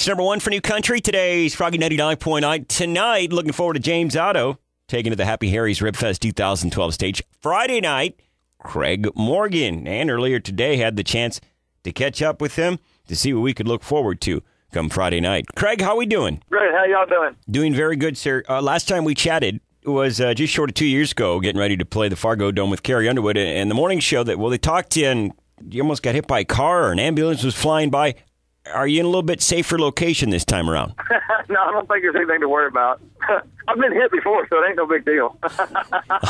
It's number one for New Country. Today's Froggy 99.9. Tonight, looking forward to James Otto taking to the Happy Harry's Ribfest 2012 stage. Friday night, Craig Morgan. And earlier today, had the chance to catch up with him to see what we could look forward to come Friday night. Craig, how we doing? Great. How y'all doing? Doing very good, sir. Last time we chatted was just short of 2 years ago, getting ready to play the Fargo Dome with Carrie Underwood. And the morning show that, they talked to you and you almost got hit by a car or an ambulance was flying by. Are you in a little bit safer location this time around? No, I don't think there's anything to worry about. I've been hit before, so it ain't no big deal.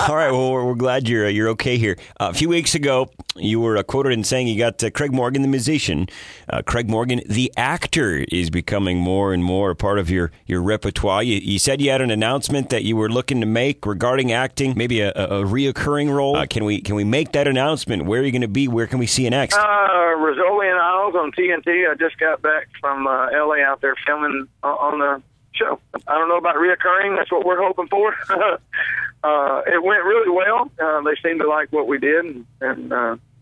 All right, well, we're glad you're okay here. A few weeks ago, you were quoted in saying you got Craig Morgan, the musician. Craig Morgan, the actor, is becoming more and more a part of your repertoire. You said you had an announcement that you were looking to make regarding acting, maybe a reoccurring role. Can we make that announcement? Where are you going to be? Where can we see you next? Rizzoli and Isles on TNT. I just got back from L.A. out there filming on the show. I don't know about reoccurring. That's what we're hoping for. It went really well. They seemed to like what we did, and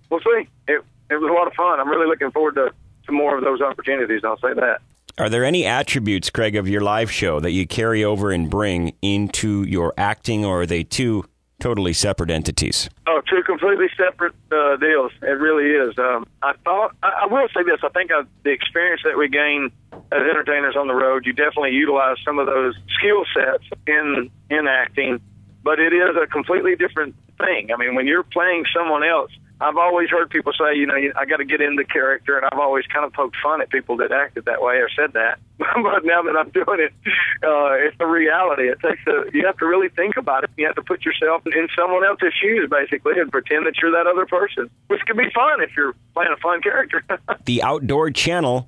we'll see. It was a lot of fun. I'm really looking forward to more of those opportunities, I'll say that. Are there any attributes, Craig, of your live show that you carry over and bring into your acting, or are they two totally separate entities? Oh, two completely separate deals. It really is. I will say this. I think the experience that we gain as entertainers on the road, you definitely utilize some of those skill sets in acting, but it is a completely different thing. I mean, when you're playing someone else, I've always heard people say, I got to get into character, and I've always kind of poked fun at people that acted that way or said that. But now that I'm doing it, it's the reality. You have to really think about it. You have to put yourself in someone else's shoes, basically, and pretend that you're that other person, which can be fun if you're playing a fun character. The Outdoor Channel,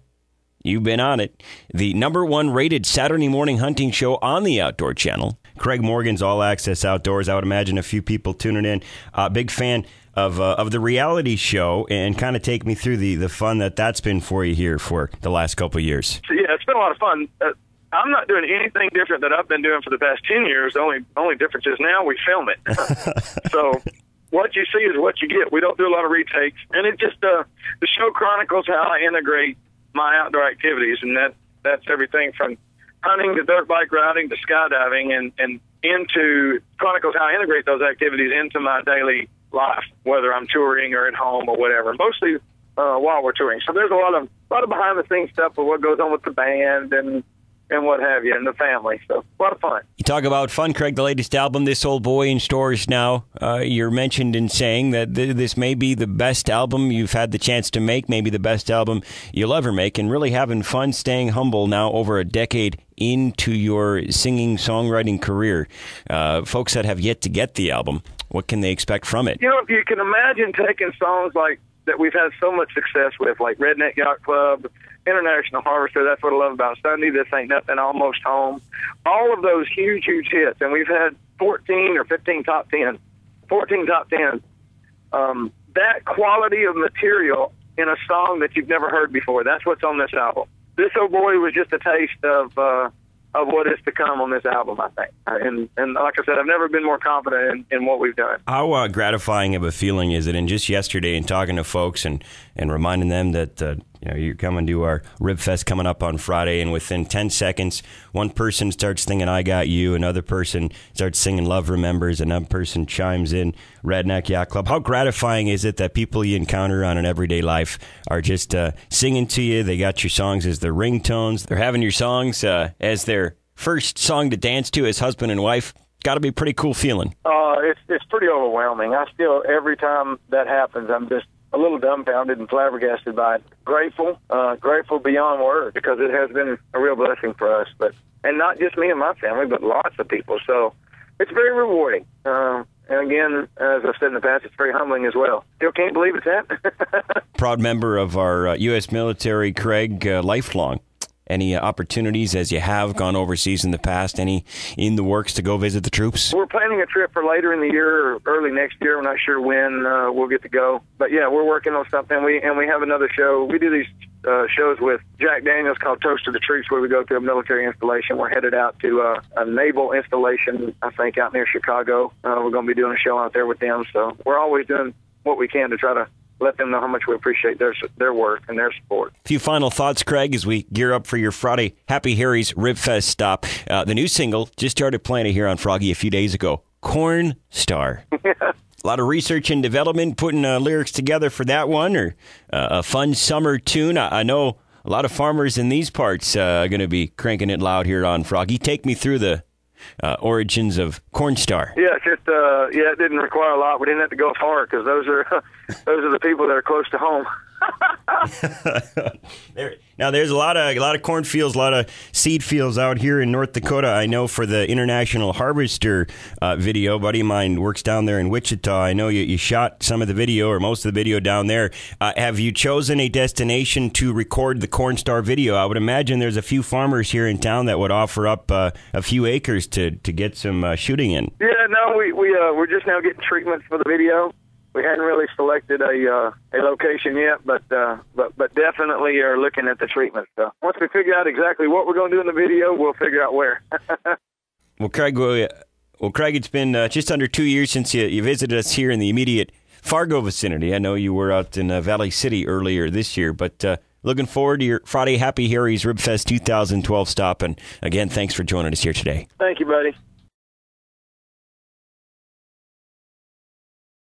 you've been on it. The number one rated Saturday morning hunting show on the Outdoor Channel. Craig Morgan's All Access Outdoors. I would imagine a few people tuning in. Big fan of the reality show, and kind of take me through the fun that's been for you here for the last couple of years. So, yeah, it's been a lot of fun. I'm not doing anything different that I've been doing for the past 10 years. The only difference is now we film it. So what you see is what you get. We don't do a lot of retakes. And it just, the show chronicles how I integrate my outdoor activities, and that's everything from hunting to dirt bike riding to skydiving, and into chronicles how I integrate those activities into my daily life, whether I'm touring or at home or whatever. Mostly while we're touring. So there's a lot of behind the scenes stuff of what goes on with the band and what have you, and the family. So a lot of fun. You talk about fun, Craig. The latest album, This Old Boy, in stores now. You're mentioned in saying that this may be the best album you've had the chance to make, maybe the best album you'll ever make, and really having fun, staying humble now over a decade into your singing, songwriting career. Folks that have yet to get the album, what can they expect from it? If you can imagine taking songs like that we've had so much success with, like Redneck Yacht Club, International Harvester, That's What I Love About Sunday, This Ain't Nothing, Almost Home, all of those huge, huge hits, and we've had 14 or 15 top 10. That quality of material in a song that you've never heard before, that's what's on this album. This Old Boy was just a taste of what is to come on this album, I think. And like I said, I've never been more confident in what we've done. How gratifying of a feeling is it? And just yesterday, in talking to folks and reminding them that you're coming to our Ribfest coming up on Friday, and within 10 seconds, one person starts singing I Got You, another person starts singing Love Remembers, another person chimes in Redneck Yacht Club. How gratifying is it that people you encounter on an everyday life are just singing to you? They got your songs as their ringtones. They're having your songs as their first song to dance to as husband and wife. Got to be a pretty cool feeling. It's pretty overwhelming. I still, every time that happens, I'm just a little dumbfounded and flabbergasted by it. Grateful beyond words, because it has been a real blessing for us. And not just me and my family, but lots of people. So it's very rewarding. And again, as I've said in the past, it's very humbling as well. Still can't believe it's happening. Proud member of our U.S. military, Craig, lifelong. Any opportunities, as you have gone overseas in the past, any in the works to go visit the troops? We're planning a trip for later in the year or early next year. We're not sure when we'll get to go. But, yeah, we're working on something. We have another show. We do these shows with Jack Daniels called Toast to the Troops, where we go to a military installation. We're headed out to a naval installation, I think, out near Chicago. We're going to be doing a show out there with them. So we're always doing what we can to try to let them know how much we appreciate their work and their support. A few final thoughts, Craig, as we gear up for your Friday Happy Harry's Ribfest stop. The new single just started playing it here on Froggy a few days ago, Corn Star. A lot of research and development, putting lyrics together for that one, or a fun summer tune. I know a lot of farmers in these parts are going to be cranking it loud here on Froggy. Take me through the origins of Corn Star. Yeah, it didn't require a lot. We didn't have to go far because those are the people that are close to home. Now, there's a lot of cornfields, a lot of seed fields out here in North Dakota. I know for the International Harvester video, a buddy of mine works down there in Wichita. I know you shot some of the video or most of the video down there. Have you chosen a destination to record the Corn Star video? I would imagine there's a few farmers here in town that would offer up a few acres to get some shooting in. Yeah, no, we're just now getting treatment for the video. We hadn't really selected a location yet, but definitely are looking at the treatment. So once we figure out exactly what we're going to do in the video, we'll figure out where. Well, Craig, it's been just under 2 years since you visited us here in the immediate Fargo vicinity. I know you were out in Valley City earlier this year, but looking forward to your Friday Happy Harry's Ribfest 2012 stop. And again, thanks for joining us here today. Thank you, buddy.